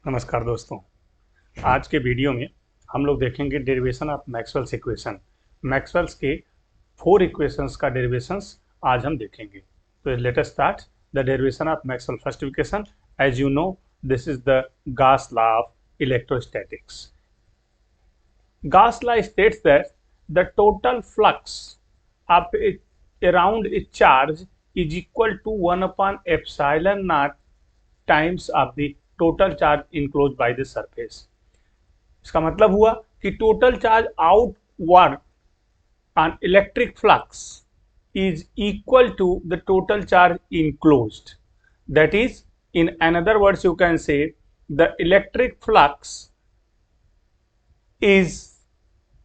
नमस्कार दोस्तों। आज के वीडियो में हम लोग देखेंगे derivation of Maxwell's equation. Maxwell's के 4 इक्वेशंस का डेरिवेशंस आज हम देखेंगे। तो let us start the derivation of Maxwell first equation. As you know, this is the Gauss law of electrostatics. Gauss law states that the total flux of around a charge is equal to 1 upon epsilon naught times of the total charge enclosed by the surface। इसका मतलब हुआ कि total charge outward on electric flux is equal to the total charge enclosed. That is, in another words, you can say the electric flux is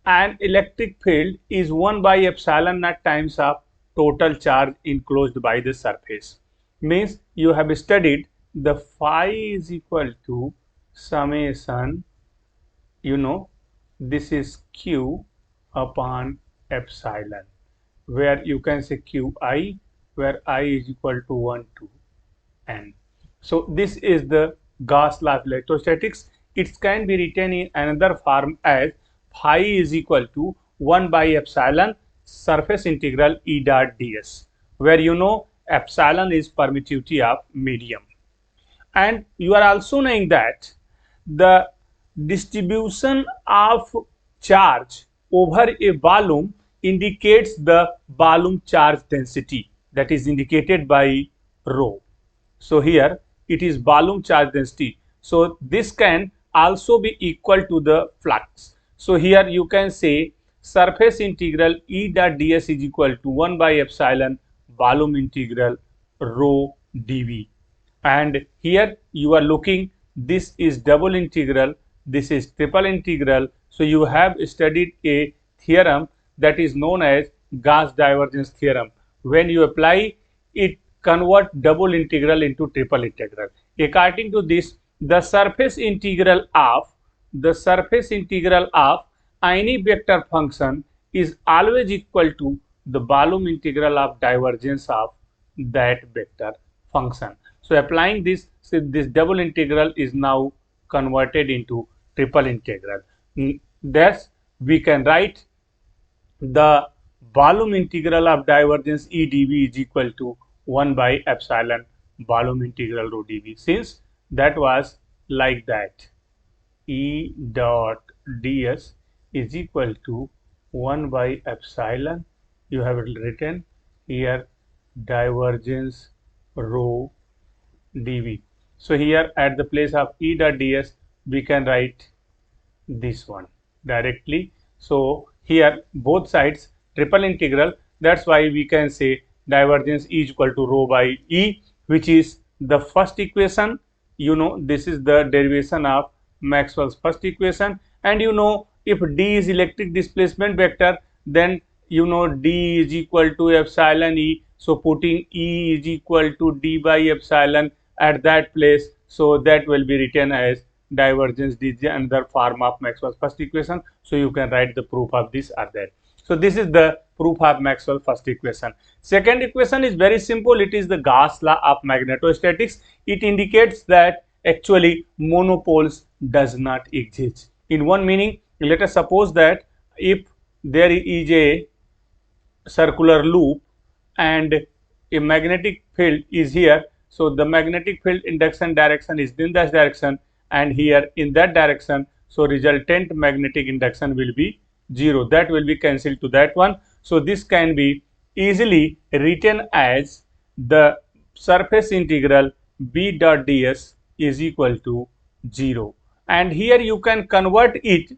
an electric field is 1 by epsilon naught times of total charge enclosed by the surface. Means you have studied the phi is equal to summation, this is q upon epsilon, where you can say qi, where I is equal to 1 to n. So this is the Gauss law of electrostatics. It can be written in another form as phi is equal to 1 by epsilon surface integral E dot ds, where epsilon is permittivity of medium. And you are also knowing that the distribution of charge over a volume indicates the volume charge density, that is indicated by rho. So here it is volume charge density. So this can also be equal to the flux. So here you can say surface integral E dot ds is equal to 1 by epsilon volume integral rho dv. And here you are looking, this is double integral, this is triple integral. So you have studied a theorem that is known as Gauss divergence theorem. When you apply it, convert double integral into triple integral. According to this, the surface integral of any vector function is always equal to the volume integral of divergence of that vector function. So applying this, so this double integral is now converted into triple integral. Thus we can write the volume integral of divergence E dv is equal to 1 by epsilon volume integral rho dv. Since that was like that, E dot ds is equal to 1 by epsilon, you have written here divergence rho dv. So here at the place of E dot ds we can write this one directly. So here both sides triple integral, that's why we can say divergence is equal to rho by E, which is the first equation. This is the derivation of Maxwell's first equation. And if D is electric displacement vector, then D is equal to epsilon E. So putting E is equal to D by epsilon at that place, so that will be written as divergence. This is another form of Maxwell's first equation. So you can write the proof of this or that. So this is the proof of Maxwell's first equation. Second equation is very simple. It is the Gauss law of magnetostatics. It indicates that actually monopoles does not exist. In one meaning, let us suppose that if there is a circular loop and a magnetic field is here, so the magnetic field induction direction is in this direction, and here in that direction, so resultant magnetic induction will be 0. That will be cancelled to that one. So this can be easily written as the surface integral B dot ds is equal to 0. And here you can convert you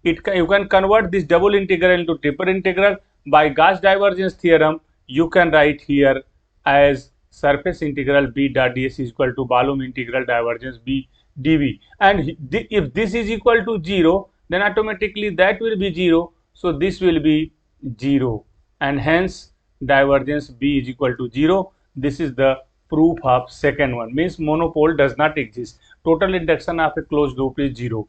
can convert this double integral into triple integral. By Gauss divergence theorem, you can write here as surface integral B dot ds is equal to volume integral divergence B dv. And if this is equal to 0, then automatically that will be 0. So this will be 0, and hence divergence B is equal to 0. This is the proof of second one, means monopole does not exist. Total induction of a closed loop is 0.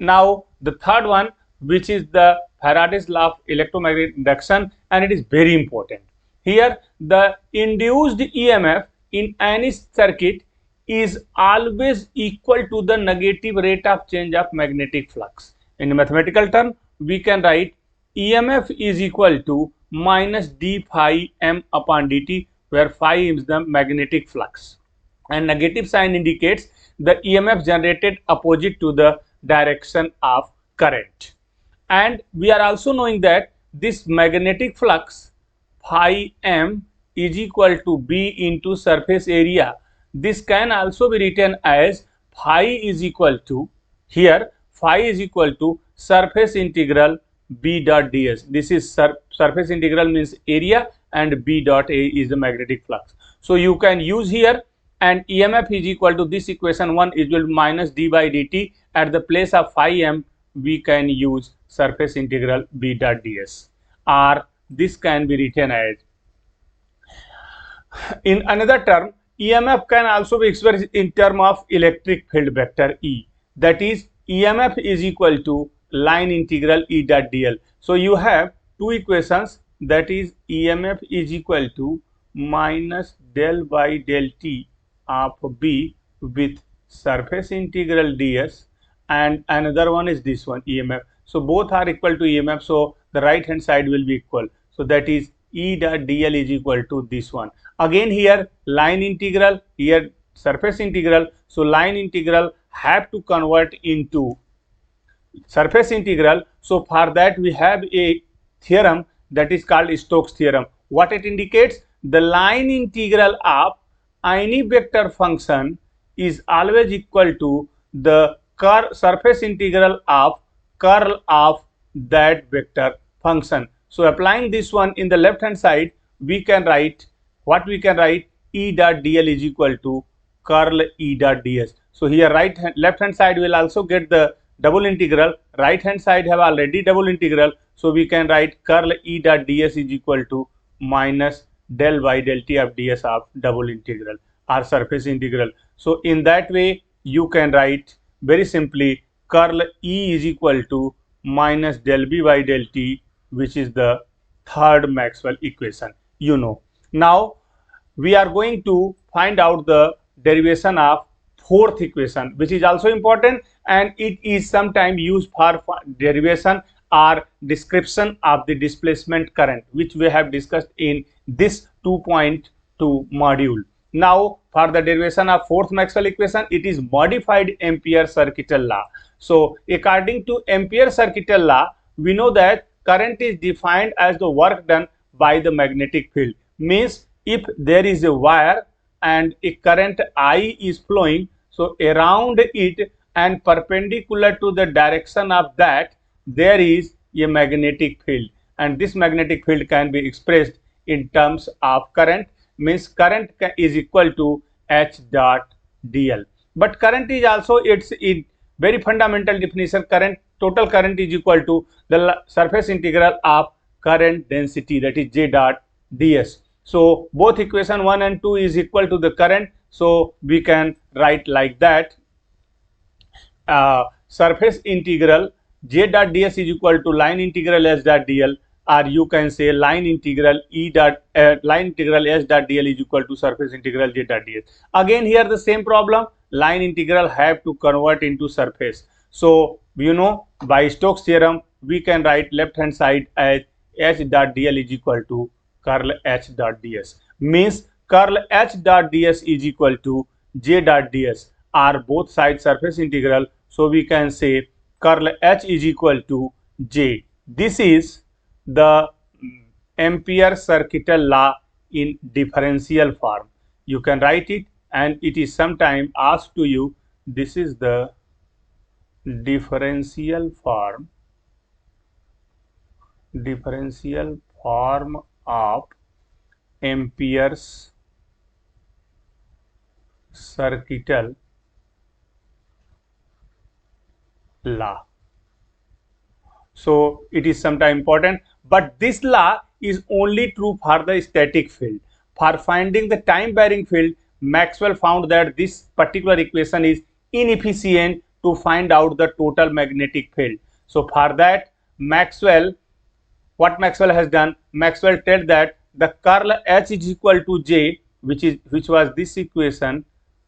Now the third one, which is the Faraday's law of electromagnetic induction, and it is very important. Here the induced EMF in any circuit is always equal to the negative rate of change of magnetic flux. In mathematical term, we can write EMF is equal to minus d phi m upon dt, where phi is the magnetic flux and negative sign indicates the EMF generated opposite to the direction of current. And we are also knowing that this magnetic flux phi m is equal to B into surface area. This can also be written as phi is equal to, here phi is equal to surface integral B dot ds. This is surface integral means area and B dot A is the magnetic flux. So you can use here, and EMF is equal to this equation 1 is equal to minus d by dt. At the place of phi m we can use surface integral B dot ds, or this can be written as, in another term, EMF can also be expressed in term of electric field vector E, that is EMF is equal to line integral E dot dl. So you have two equations, that is EMF is equal to minus del by del t of B with surface integral ds, and another one is this one EMF. So both are equal to EMF, so the right hand side will be equal. So that is E dot dl is equal to this one. Again here line integral, here surface integral. So line integral have to convert into surface integral. So for that we have a theorem that is called Stokes theorem. What it indicates? The line integral of any vector function is always equal to the surface integral of curl of that vector function. So applying this one in the left hand side, we can write, what we can write, E dot dl is equal to curl E dot ds. So here left hand side will also get the double integral, right hand side have already double integral. So we can write curl E dot ds is equal to minus del by del t of ds of double integral or surface integral. So in that way you can write very simply curl E is equal to minus del B by del T, which is the third Maxwell equation. You know. Now we are going to find out the derivation of fourth equation, which is also important, and it is sometimes used for derivation or description of the displacement current, which we have discussed in this 2.2 module. Now for the derivation of fourth Maxwell equation, it is modified Ampere-Circuital law. So according to Ampere-Circuital law, we know that current is defined as the work done by the magnetic field. Means if there is a wire and a current I is flowing, so around it and perpendicular to the direction of that, there is a magnetic field, and this magnetic field can be expressed in terms of current. Means current is equal to H dot dl. But current is also, it's in very fundamental definition, current, total current is equal to the surface integral of current density, that is J dot ds. So both equation 1 and 2 is equal to the current. So we can write like that, surface integral J dot ds is equal to line integral S dot dl, or you can say line integral S dot dl is equal to surface integral J dot ds. Again here the same problem, line integral have to convert into surface. So you know, by Stokes theorem we can write left hand side as H dot dl is equal to curl H dot ds. Means curl H dot ds is equal to J dot ds, are both sides surface integral. So we can say curl H is equal to J. This is the Ampere-Circuital law in differential form. You can write it, and it is sometime asked to you, this is the differential form of Ampere's circuital law. So it is sometimes important, but this law is only true for the static field. For finding the time varying field, Maxwell found that this particular equation is inefficient to find out the total magnetic field. So for that, what Maxwell has done, Maxwell said that the curl H is equal to J, which was this equation,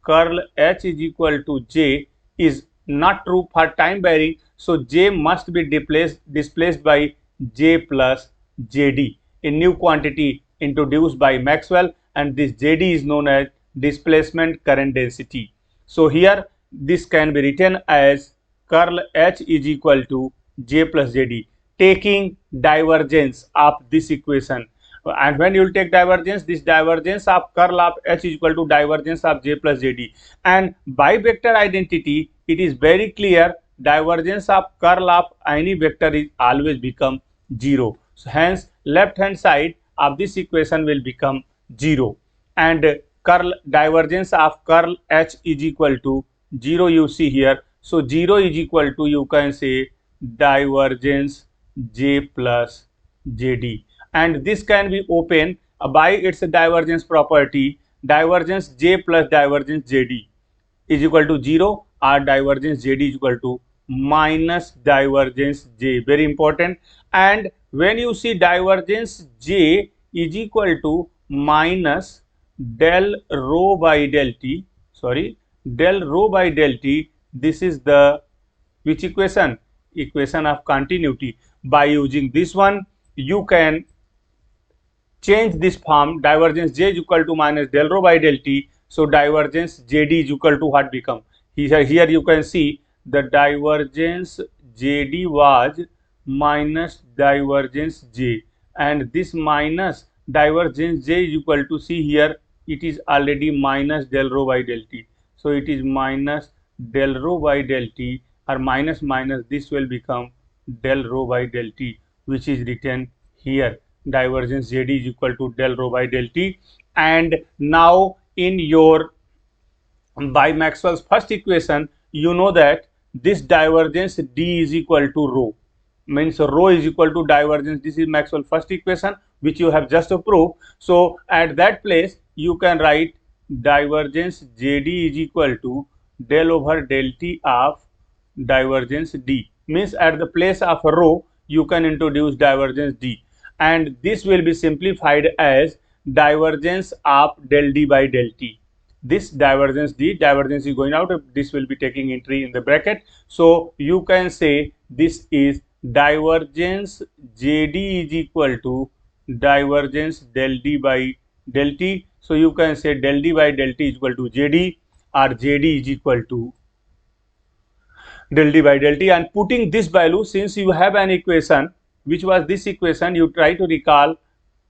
curl H is equal to J is not true for time varying, so J must be displaced by J plus JD, a new quantity introduced by Maxwell, and this JD is known as displacement current density. So here this can be written as curl H is equal to J plus JD, taking divergence of this equation. And when you will take divergence, this divergence of curl of H is equal to divergence of J plus JD. And by vector identity, it is very clear divergence of curl of any vector is always become 0. So hence left hand side of this equation will become 0. And curl divergence of curl H is equal to 0 you see here. So 0 is equal to, you can say, divergence J plus JD. And this can be open by its divergence property. Divergence J plus divergence JD is equal to 0, or divergence JD is equal to minus divergence J. Very important. And when you see divergence J is equal to minus del rho by del T, del rho by del T, this is the which equation? Equation of continuity. By using this one, you can change this form. Divergence J is equal to minus del rho by del T. So divergence JD is equal to what become? Here you can see the divergence JD was minus divergence J, and this minus divergence J is equal to, see here, it is already minus del rho by del T. So it is minus del rho by del T, or minus minus, this will become del rho by del T, which is written here. Divergence JD is equal to del rho by del T. And now in your, by Maxwell's first equation, you know that this divergence D is equal to rho, means rho is equal to divergence. This is Maxwell's first equation which you have just proved. So at that place you can write divergence JD is equal to del over del T of divergence D, means at the place of rho you can introduce divergence D, and this will be simplified as divergence of del D by del T. This divergence D, divergence is going out, this will be taking entry in the bracket. So you can say this is divergence JD is equal to divergence del D by del T. So you can say del D by del T is equal to JD, or JD is equal to del D by del T. And putting this value, since you have an equation which was this equation, you try to recall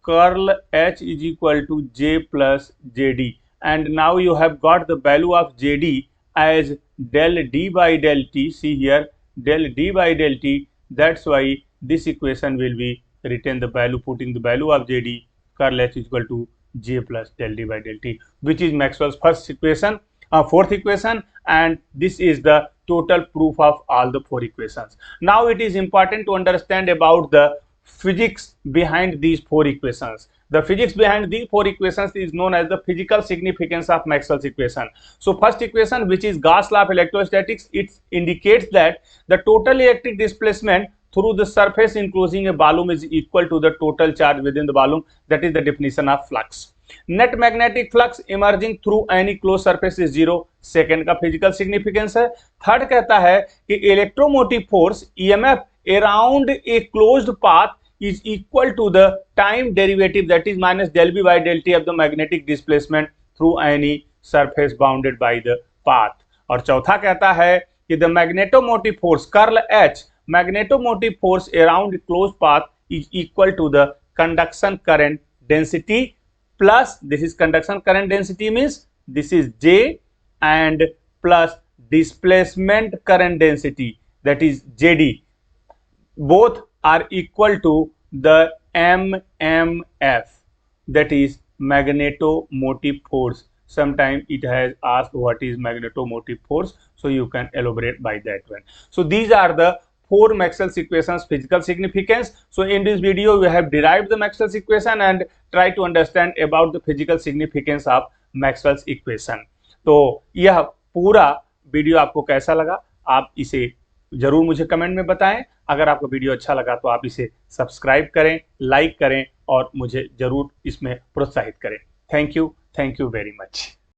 curl H is equal to J plus JD, and now you have got the value of JD as del D by del T. See here, del D by del T. That's why this equation will be written the value, putting the value of JD, curl H is equal to J plus del D by del T, which is Maxwell's first equation, fourth equation, and this is the total proof of all the four equations. Now it is important to understand about the physics behind these four equations. The physics behind these four equations is known as the physical significance of Maxwell's equation. So first equation, which is Gauss law of electrostatics, it indicates that the total electric displacement through the surface enclosing a volume is equal to the total charge within the volume. That is the definition of flux. Net magnetic flux emerging through any closed surface is zero. Second का physical significance है. Third कहता है कि electromotive force EMF around a closed path is equal to the time derivative, that is minus del B by del T of the magnetic displacement through any surface bounded by the path. और चौथा कहता है कि the magnetomotive force curl H, magnetomotive force around a closed path is equal to the conduction current density plus, this is conduction current density means this is J, and plus displacement current density, that is JD. Both are equal to the MMF, that is magnetomotive force. Sometimes it has asked what is magnetomotive force, so you can elaborate by that one. So these are the four Maxwell's equations physical significance. So in this video we have derived the Maxwell's equation and try to understand about the physical significance of Maxwell's equation. तो यह पूरा video आपको कैसा लगा, आप इसे जरूर मुझे कमेंट में बताएं. अगर आपको वीडियो अच्छा लगा तो आप इसे सब्सक्राइब करें, लाइक करें और मुझे जरूर इसमें प्रोत्साहित करें. Thank you very much.